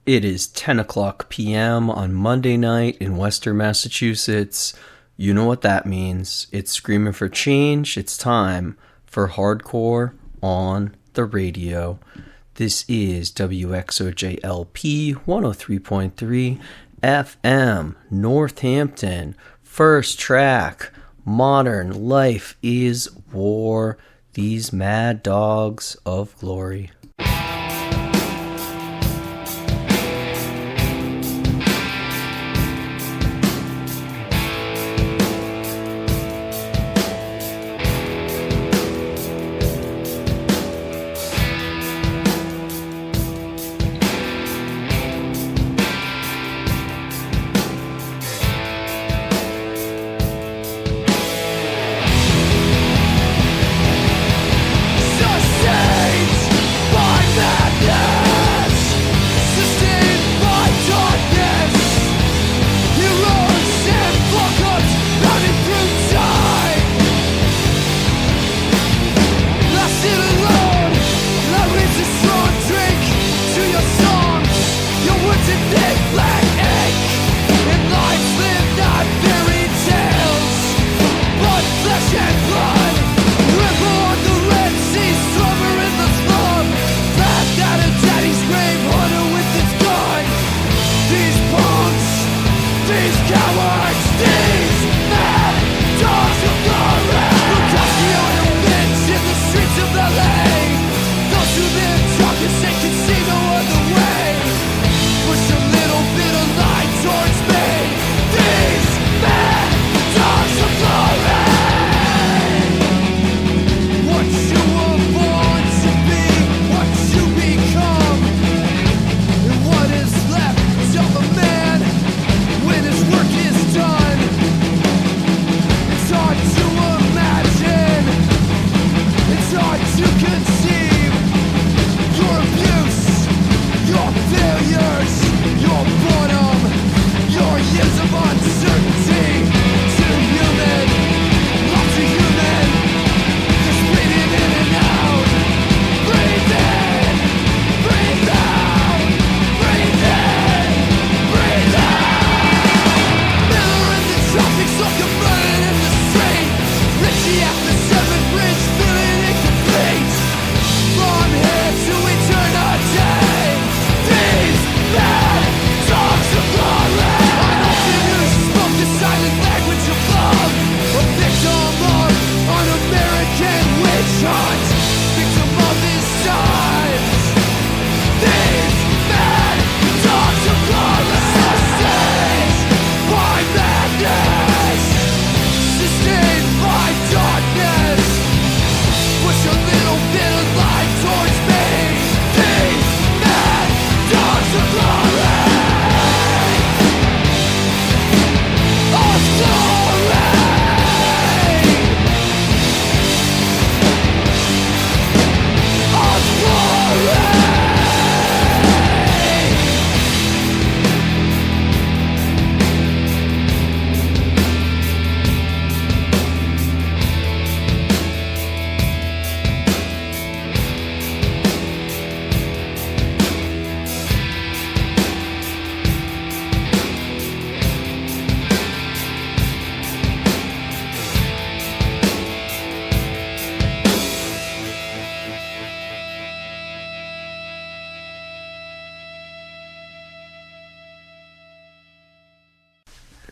It is 10 o'clock p.m. on Monday night in Western Massachusetts. You know what that means. It's Screaming for Change. It's time for Hardcore on the radio. This is WXOJ-LP 103.3 FM Northampton. First track, Modern Life is War. These Mad Dogs of Glory.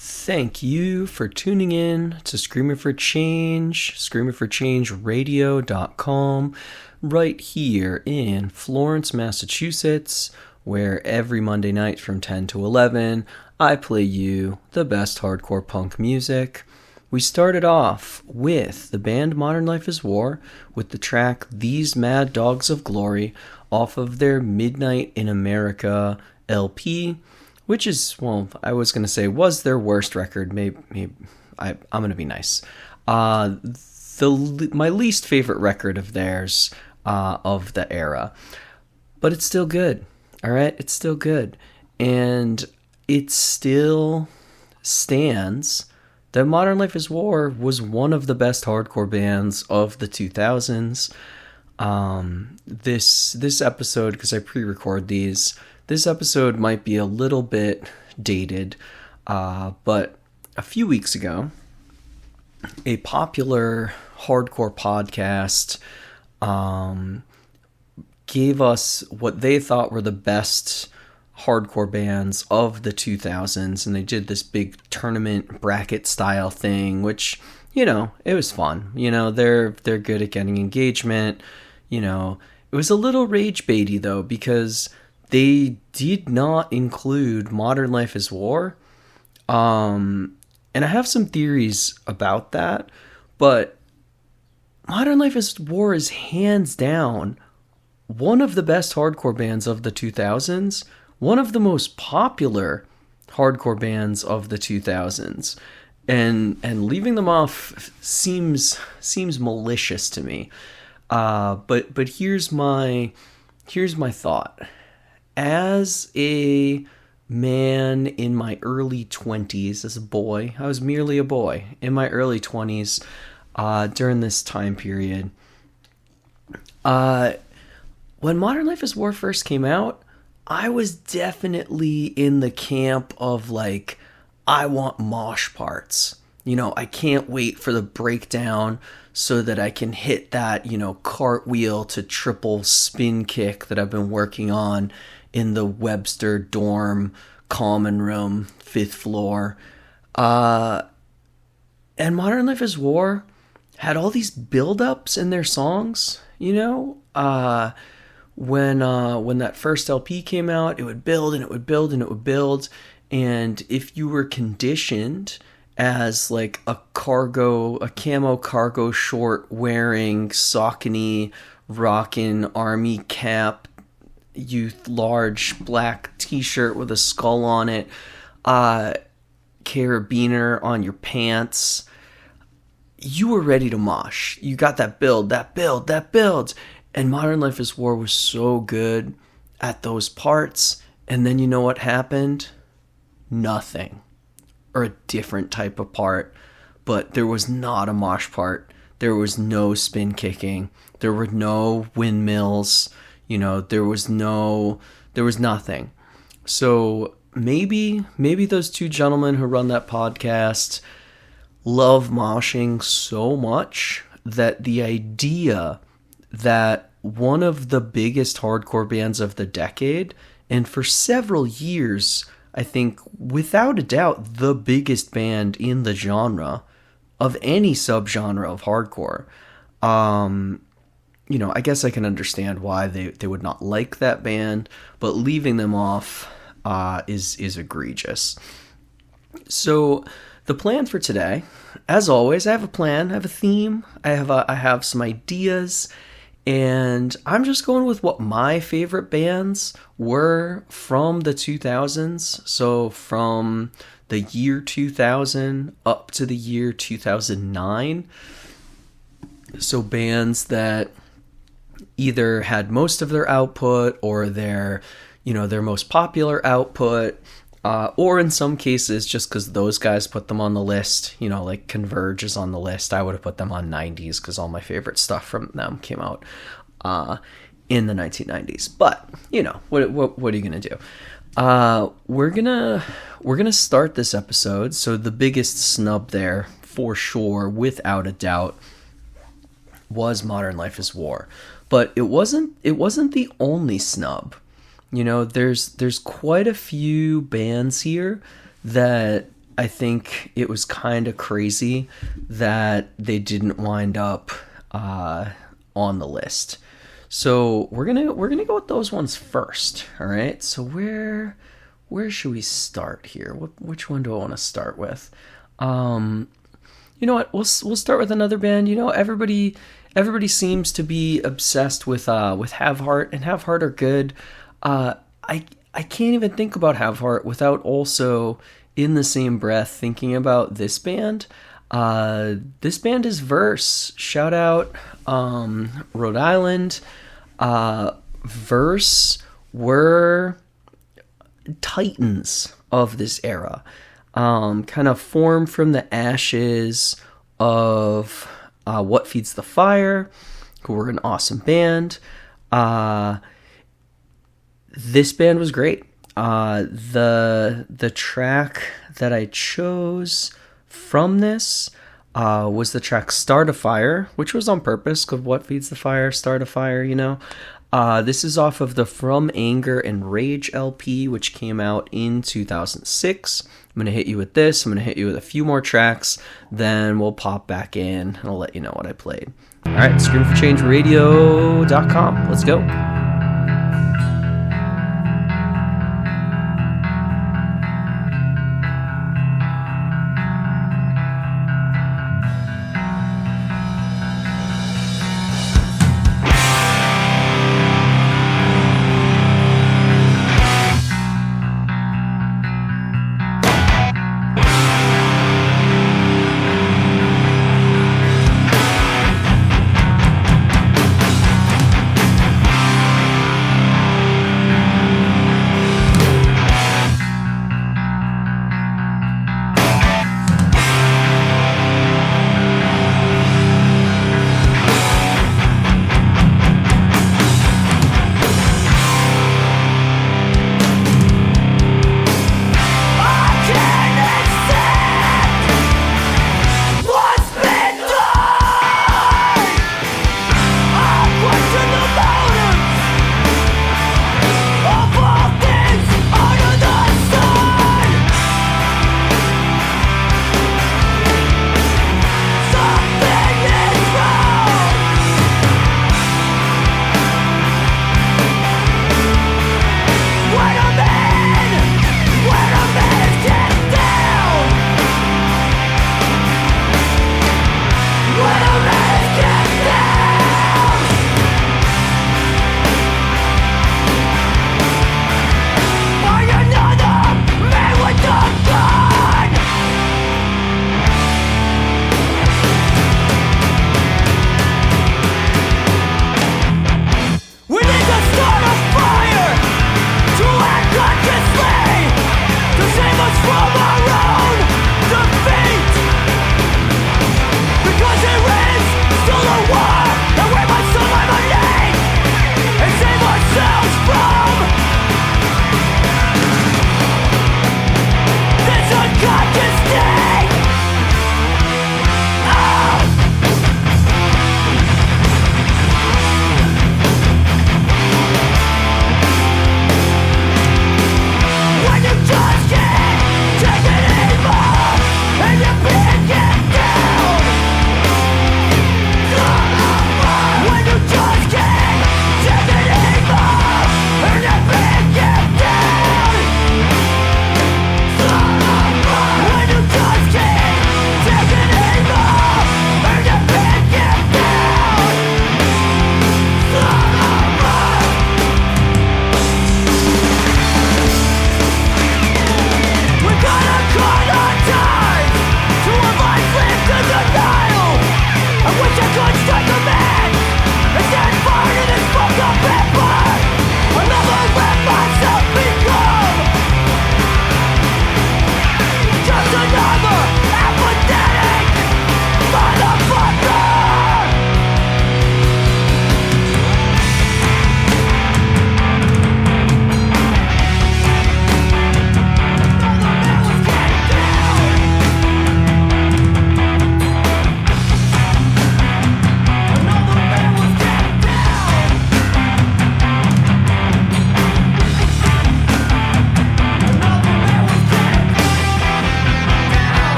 Thank you for tuning in to Screaming for Change, screamingforchangeradio.com, right here in Florence, Massachusetts, where every Monday night from 10 to 11, I play you the best hardcore punk music. We started off with the band Modern Life is War with the track These Mad Dogs of Glory off of their Midnight in America LP, which is, well, I was going to say was their worst record. Maybe I'm going to be nice. My least favorite record of theirs of the era. But it's still good, all right? It's still good. And it still stands that Modern Life is War was one of the best hardcore bands of the 2000s. This episode, because I pre-record these, this episode might be a little bit dated, but a few weeks ago, a popular hardcore podcast gave us what they thought were the best hardcore bands of the 2000s, and they did this big tournament bracket style thing, which, you know, it was fun. You know, they're good at getting engagement. You know, it was a little rage baity though, because they did not include Modern Life is War. And I have some theories about that, but Modern Life is War is hands down one of the best hardcore bands of the 2000s, one of the most popular hardcore bands of the 2000s. And leaving them off seems malicious to me. But here's my thought. As a man in my early 20s, as a boy, I was merely a boy in my early 20s during this time period. When Modern Life is War first came out, I was definitely in the camp of like, I want mosh parts. You know, I can't wait for the breakdown so that I can hit that, you know, cartwheel to triple spin kick that I've been working on in the Webster dorm common room, 5th floor. And Modern Life is War had all these build-ups in their songs, you know? When that first LP came out, it would build and it would build and it would build. And if you were conditioned as like a camo cargo short wearing Saucony rockin' army cap, youth large black t-shirt with a skull on it, carabiner on your pants, you were ready to mosh. You got that build. And Modern Life is War was so good at those parts. And then you know what happened? Nothing. Or a different type of part. But there was not a mosh part. There was no spin kicking. There were no windmills. You know, there was nothing. So maybe those two gentlemen who run that podcast love moshing so much that the idea that one of the biggest hardcore bands of the decade, and for several years, I think without a doubt the biggest band in the genre of any subgenre of hardcore, you know, I guess I can understand why they would not like that band, but leaving them off is egregious. So the plan for today, as always, I have a plan, I have a theme, I have some ideas, and I'm just going with what my favorite bands were from the 2000s. So from the year 2000 up to the year 2009. So bands that either had most of their output or their most popular output, or in some cases, just because those guys put them on the list, you know, like Converge is on the list. I would have put them on 90s because all my favorite stuff from them came out in the 1990s. But, you know, what are you going to do? We're gonna start this episode. So the biggest snub there, for sure, without a doubt, was Modern Life is War. But it wasn't the only snub. You know, there's quite a few bands here that I think it was kind of crazy that they didn't wind up on the list. So we're gonna go with those ones first. All right. So where should we start here? Which one do I want to start with? You know what? We'll start with another band. You know, everybody seems to be obsessed with Have Heart, and Have Heart are good. I can't even think about Have Heart without also in the same breath thinking about this band. This band is Verse. Shout out Rhode Island. Verse were titans of this era. Kind of formed from the ashes of What Feeds the Fire, who were an awesome band. This band was great. The track that I chose from this was the track Start a Fire, which was on purpose, because what feeds the fire? Start a fire, you know? This is off of the From Anger and Rage LP, which came out in 2006. I'm going to hit you with this. I'm going to hit you with a few more tracks. Then we'll pop back in, and I'll let you know what I played. All right, screamforchangeradio.com. Let's go.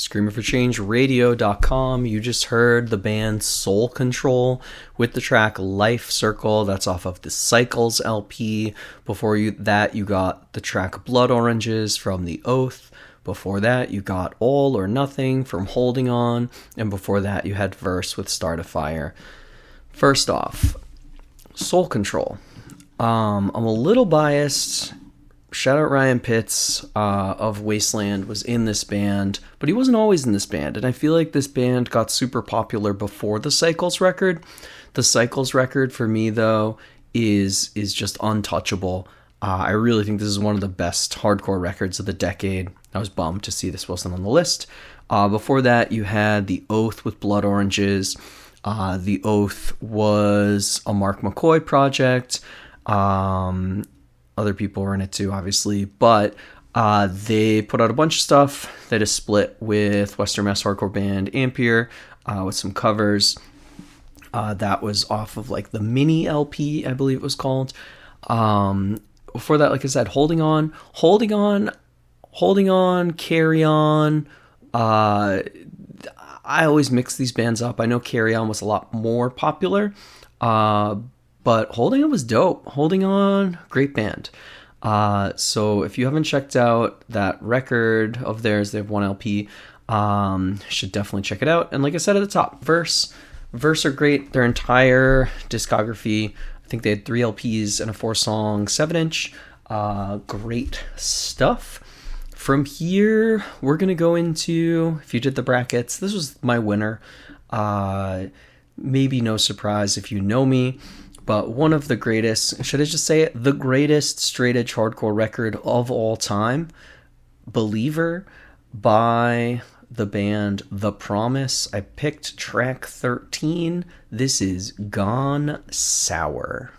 ScreamerForChangeRadio.com. You just heard the band Soul Control with the track Life Circle. That's off of the Cycles LP. Before that, you got the track Blood Oranges from The Oath. Before that, you got All or Nothing from Holding On. And before that, you had Verse with Start a Fire. First off, Soul Control. I'm a little biased. Shout out Ryan Pitts of Wasteland was in this band, but he wasn't always in this band, and I feel like this band got super popular before the Cycles record. The Cycles record, for me, though, is just untouchable. I really think this is one of the best hardcore records of the decade. I was bummed to see this wasn't on the list. Before that, you had The Oath with Blood Oranges. The Oath was a Mark McCoy project. Other people were in it too, obviously, but they put out a bunch of stuff. They had a split with Western Mass hardcore band Ampere with some covers. That was off of like the mini LP, I believe it was called. Before that, like I said, Holding On, Carry On. I always mix these bands up. I know Carry On was a lot more popular, but Holding On was dope. Holding On, great band. So if you haven't checked out that record of theirs, they have one LP, should definitely check it out. And like I said at the top, Verse are great. Their entire discography, I think they had 3 LPs and a 4-song 7-inch. Great stuff. From here, we're going to go into, if you did the brackets, this was my winner. Maybe no surprise if you know me, but one of the greatest, should I just say it? The greatest straight edge hardcore record of all time, Believer by the band The Promise. I picked track 13. This is Gone Sour.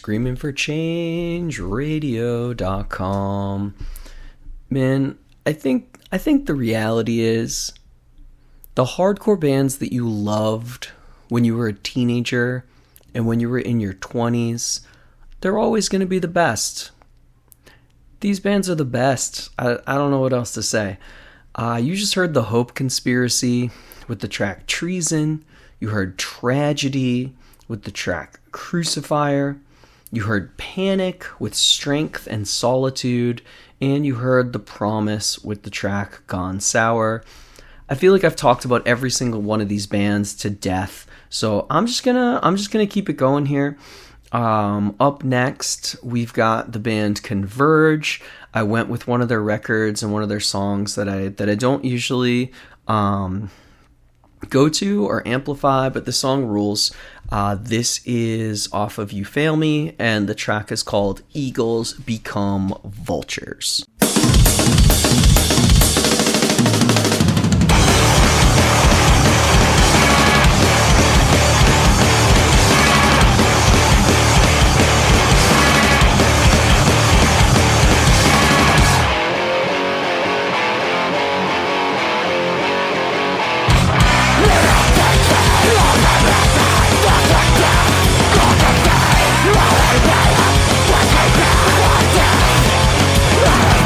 screamingforchangeradio.com. Man, I think the reality is the hardcore bands that you loved when you were a teenager and when you were in your 20s, they're always going to be the best. These bands are the best. I don't know what else to say. You just heard The Hope Conspiracy with the track Treason. You heard Tragedy with the track Crucifier. You heard Panic with Strength and Solitude. And you heard The Promise with the track Gone Sour. I feel like I've talked about every single one of these bands to death, so I'm just gonna keep it going here. Up next, we've got the band Converge. I went with one of their records and one of their songs that I don't usually go to or amplify, but the song rules. This is off of You Fail Me, and the track is called Eagles Become Vultures.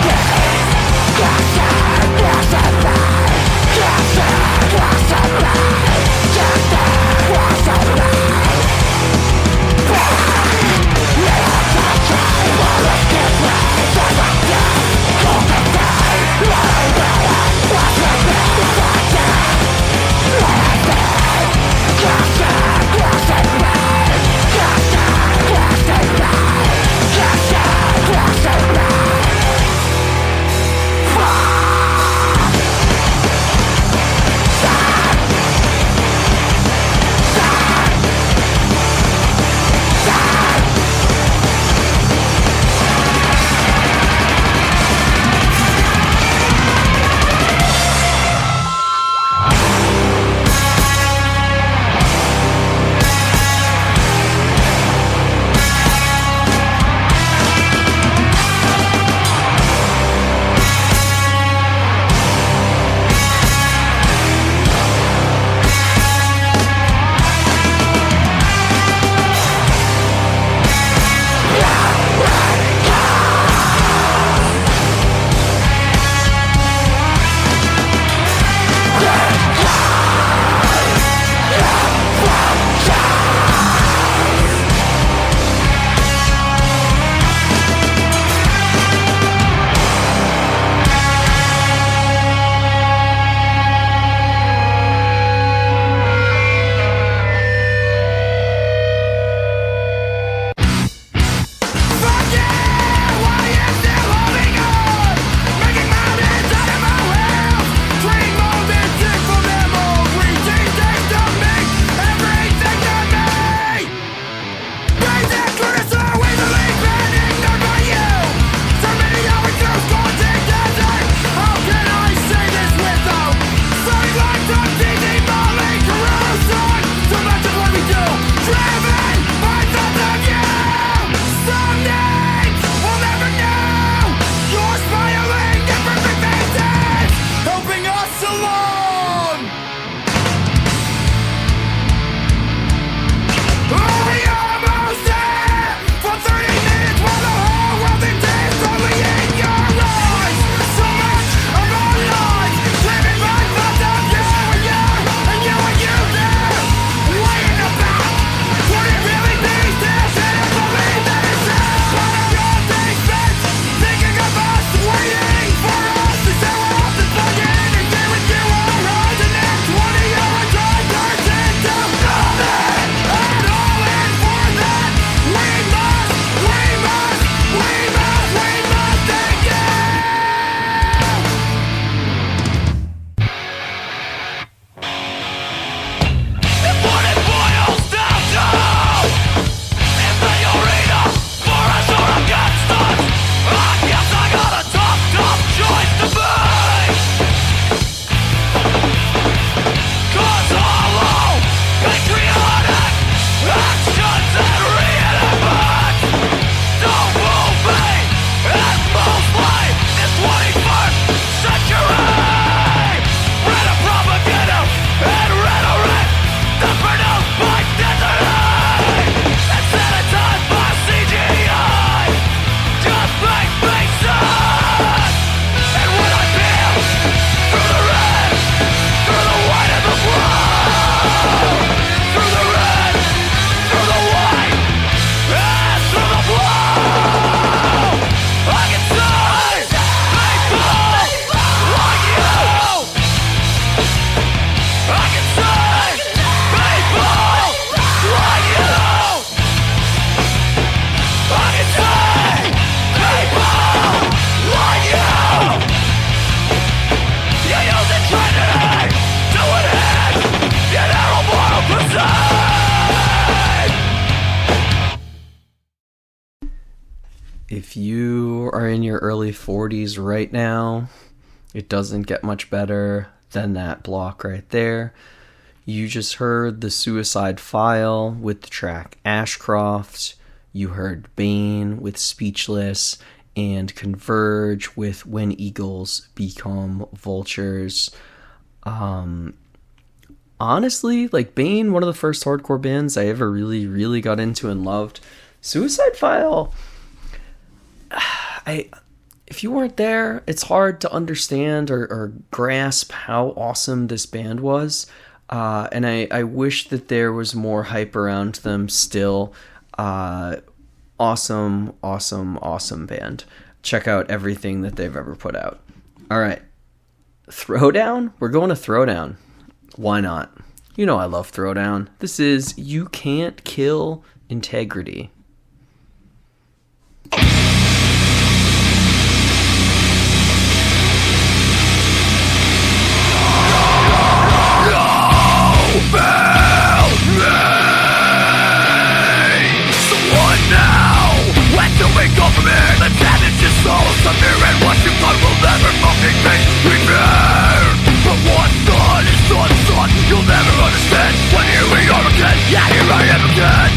We'll are in your early 40s right now, it doesn't get much better than that block right there. You just heard The Suicide File with the track Ashcroft. You heard Bane with Speechless, and Converge with When Eagles Become Vultures. Honestly, like, Bane, one of the first hardcore bands I ever really, really got into and loved. Suicide File, if you weren't there, it's hard to understand or grasp how awesome this band was. And I wish that there was more hype around them still. Awesome, awesome, awesome band. Check out everything that they've ever put out. All right. Throwdown? We're going to Throwdown. Why not? You know I love Throwdown. This is You Can't Kill Integrity. You'll never understand when here we are again. Yeah, here I am again.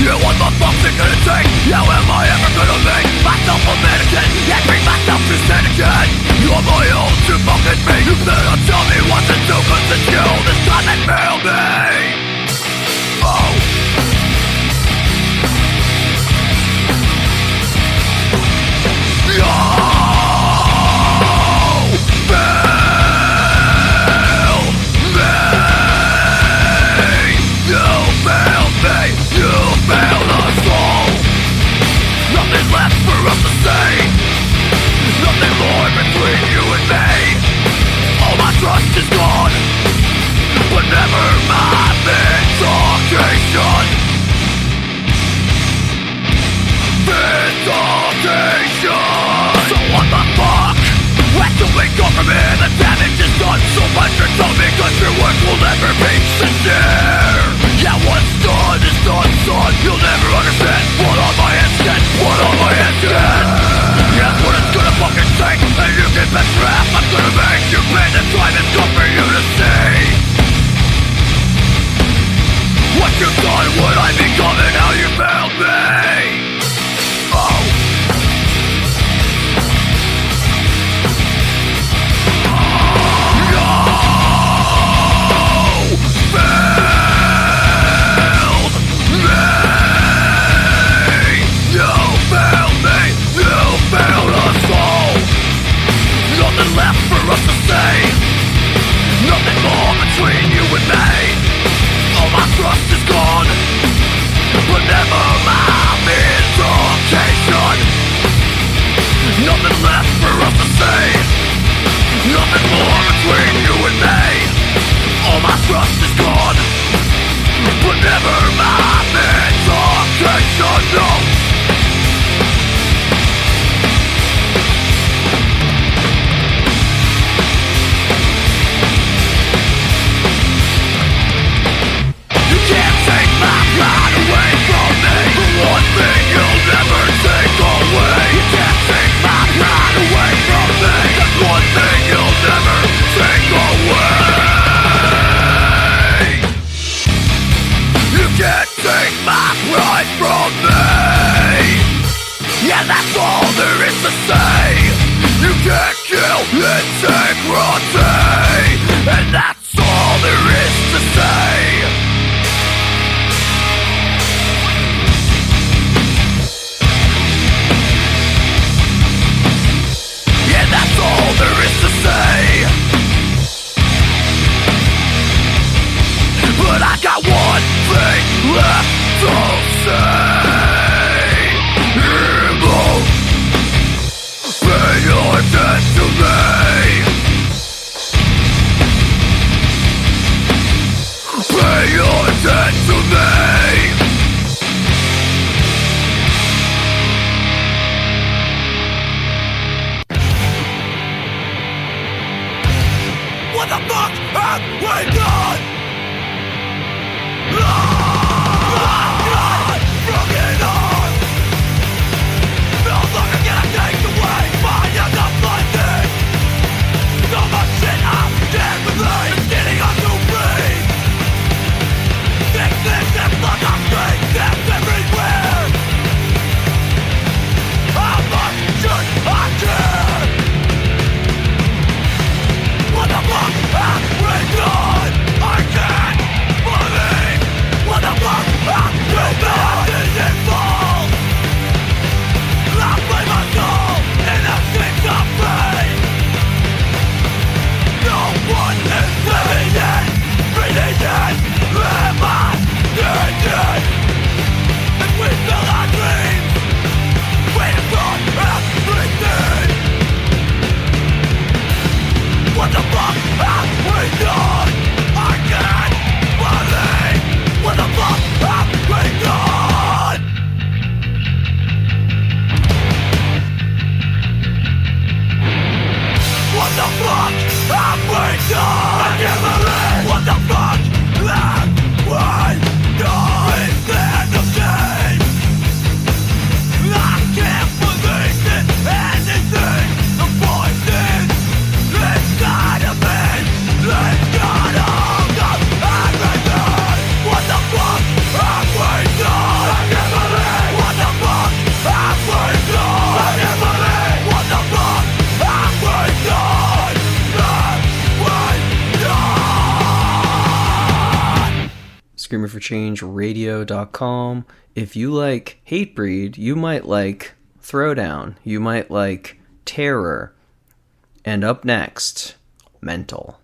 Yeah, what the fuck's it gonna take? How am I ever gonna make myself a man again? Yeah, bring myself to stand again. You're my own to fucking me. You better tell me what to do, cause it's you this time that failed me. Oh. Left for us to say. Nothing more between you and me. All my trust is gone, but never my vindication. So what the fuck? When do we go from here? The damage is done. So much you're telling me, cause your work will never be sincere. Yeah, what's done is done, son. You'll never understand what on my hands get. What on my hands get. Yeah, what it's gonna fucking take. And you can bet crap I'm gonna make you pay. The time has come for you to see what you've done, what I become, and how you failed me. Oh. Nothing left for us to say. Nothing more between you and me. All my trust is gone, but never my vindication. Nothing left for us to say. Nothing more between you and me. All my trust is gone, but never my vindication. No. One thing you'll never take away. You can't take my pride away from me. That's one thing you'll never take away. You can't take my pride from me. Yeah, that's all there is to say. You can't kill integrity. And that's all there is to say. That's all there is to say. But I got one thing left to say. Evil, pay your debt to me. Pay your debt to me. What the fuck have we done? Broken on. Feels like I cannot take ScreamerForChangeRadio.com. If you like Hatebreed, you might like Throwdown. You might like Terror. And up next, Mental.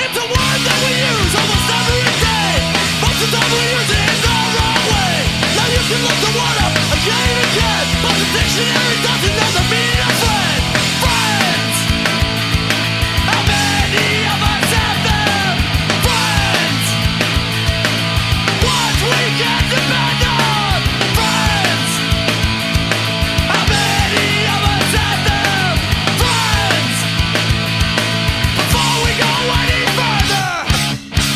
It's a word that we use almost every day. Most of the time we use it in the wrong way. Now you can look the word up again and again, but the dictionary doesn't know the meaning of friend. Friends! How many of us have them? Friends! Ones we can depend on. Friends! How many of us have them? Friends! Before we go any further,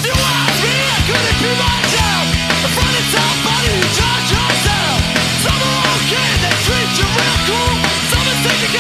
you ask me, could it be myself? A friend is somebody who judge yourself. Some are okay, they treat you real cool. Some is taking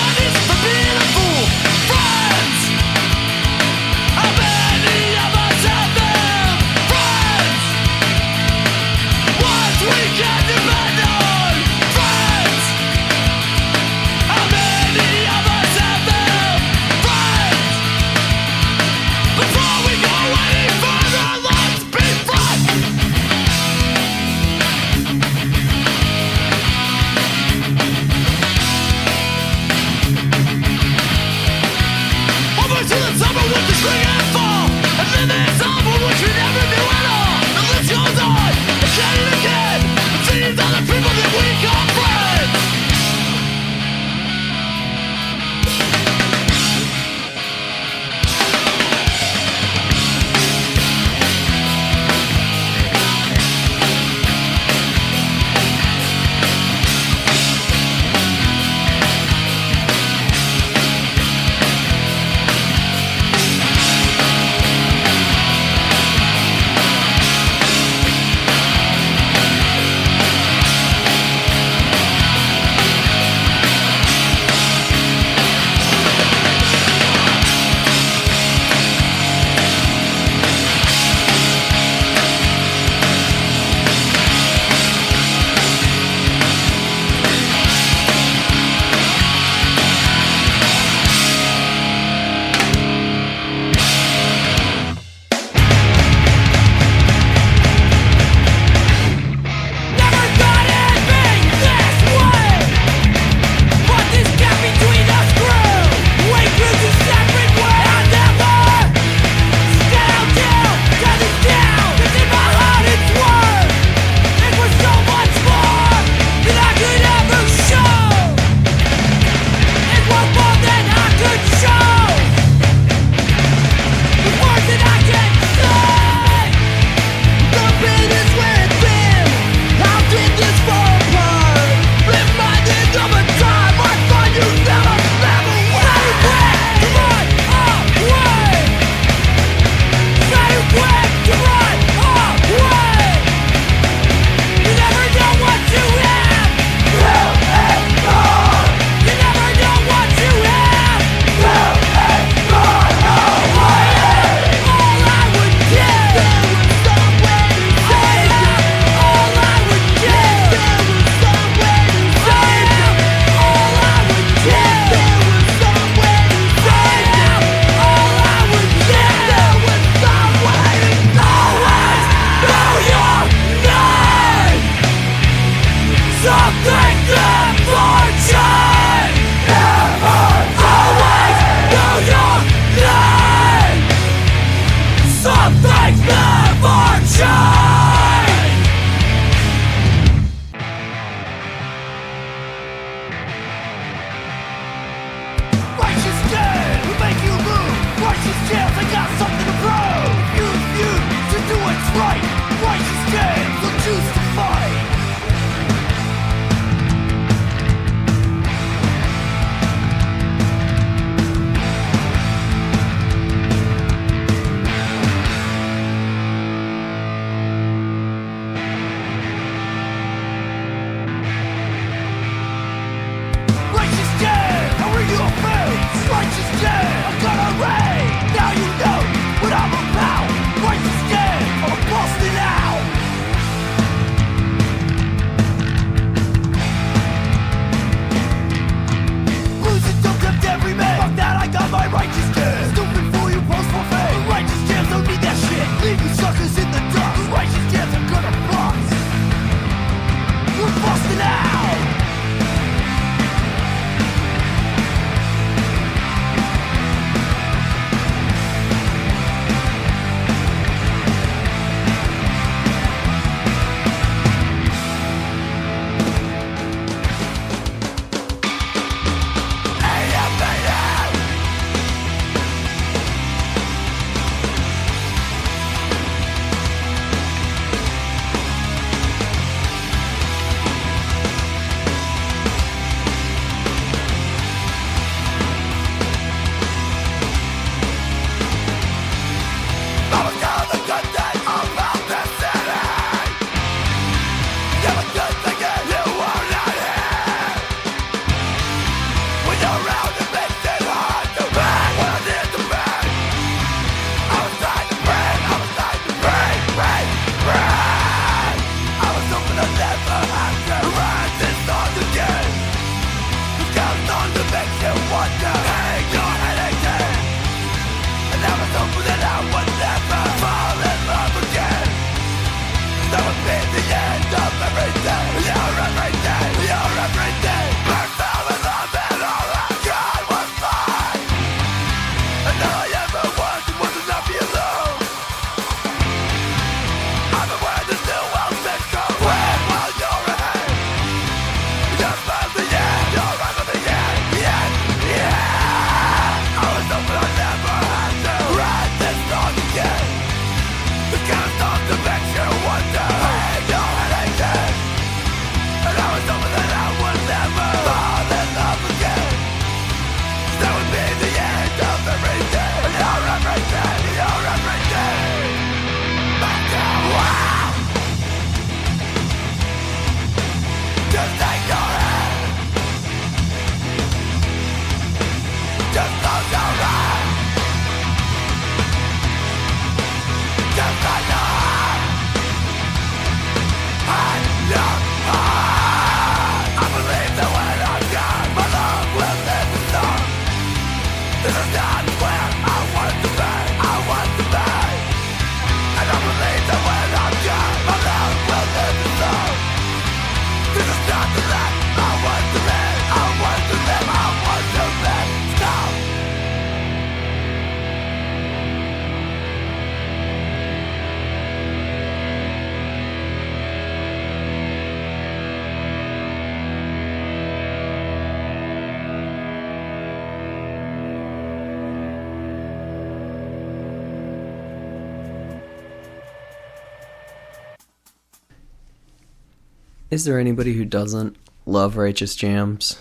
Is there anybody who doesn't love Righteous Jams?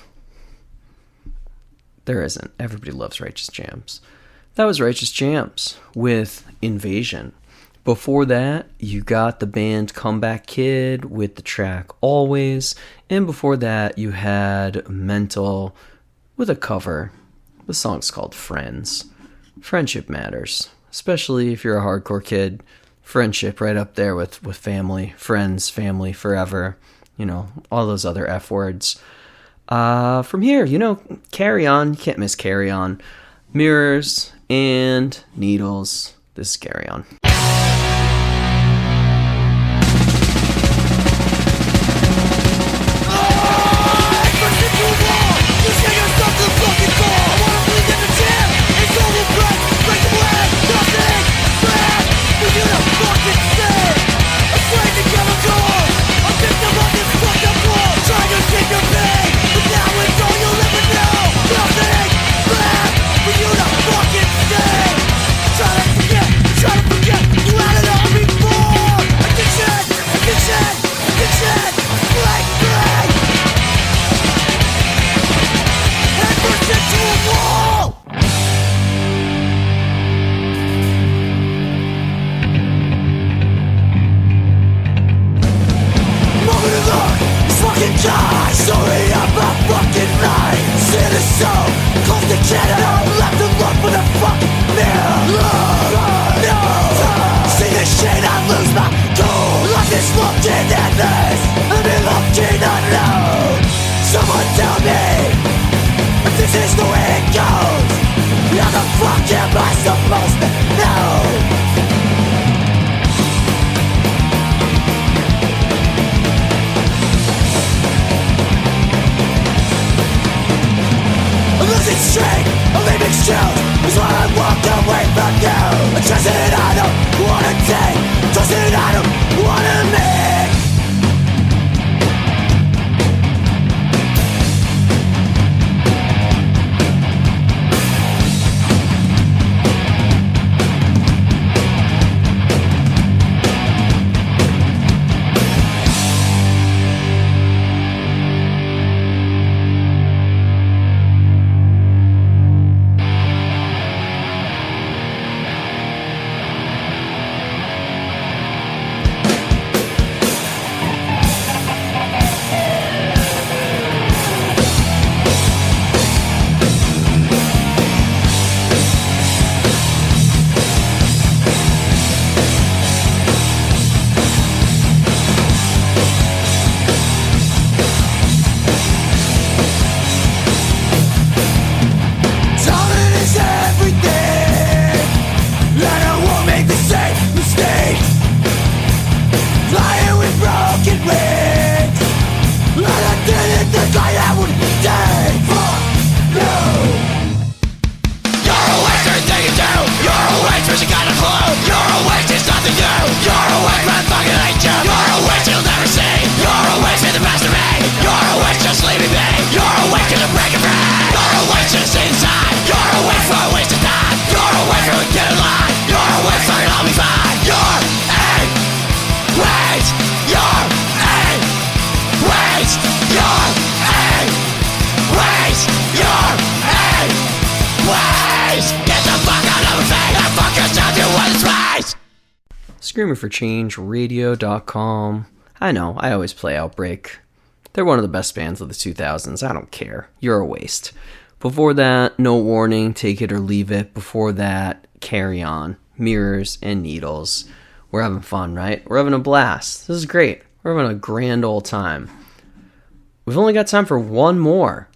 There isn't. Everybody loves Righteous Jams. That was Righteous Jams with Invasion. Before that, you got the band Comeback Kid with the track Always. And before that, you had Mental with a cover. The song's called Friends. Friendship matters, especially if you're a hardcore kid. Friendship right up there with family, friends, family, forever. You know, all those other F words. From here, you know, Carry On. You can't miss Carry On. Mirrors and Needles. This is Carry On. Story of a fucking life. Citizen, close the channel, left the fuck new. No, see the shit, I lose my cool. Life is locked in endless, I've been locked in unknown. Someone tell me if this is the way it goes. How the fuck am I supposed to know? I'm losing strength, I'm leaving shoes. That's why I walked away from you. A choice that I don't wanna take, a choice that I don't wanna make. ScreamerForChangeRadio.com. I know, I always play Outbreak. They're one of the best bands of the 2000s. I don't care. You're a waste. Before that, No Warning, Take It or Leave It. Before that, Carry On, Mirrors and Needles. We're having fun, right? We're having a blast. This is great. We're having a grand old time. We've only got time for one more.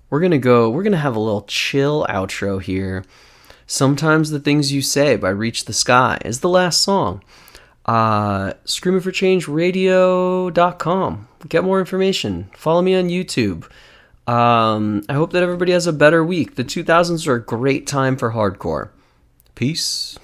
We're gonna have a little chill outro here. Sometimes the Things You Say by Reach the Sky is the last song. ScreamerForChangeRadio.com. Get more information. Follow me on YouTube. I hope that everybody has a better week. The 2000s are a great time for hardcore. Peace.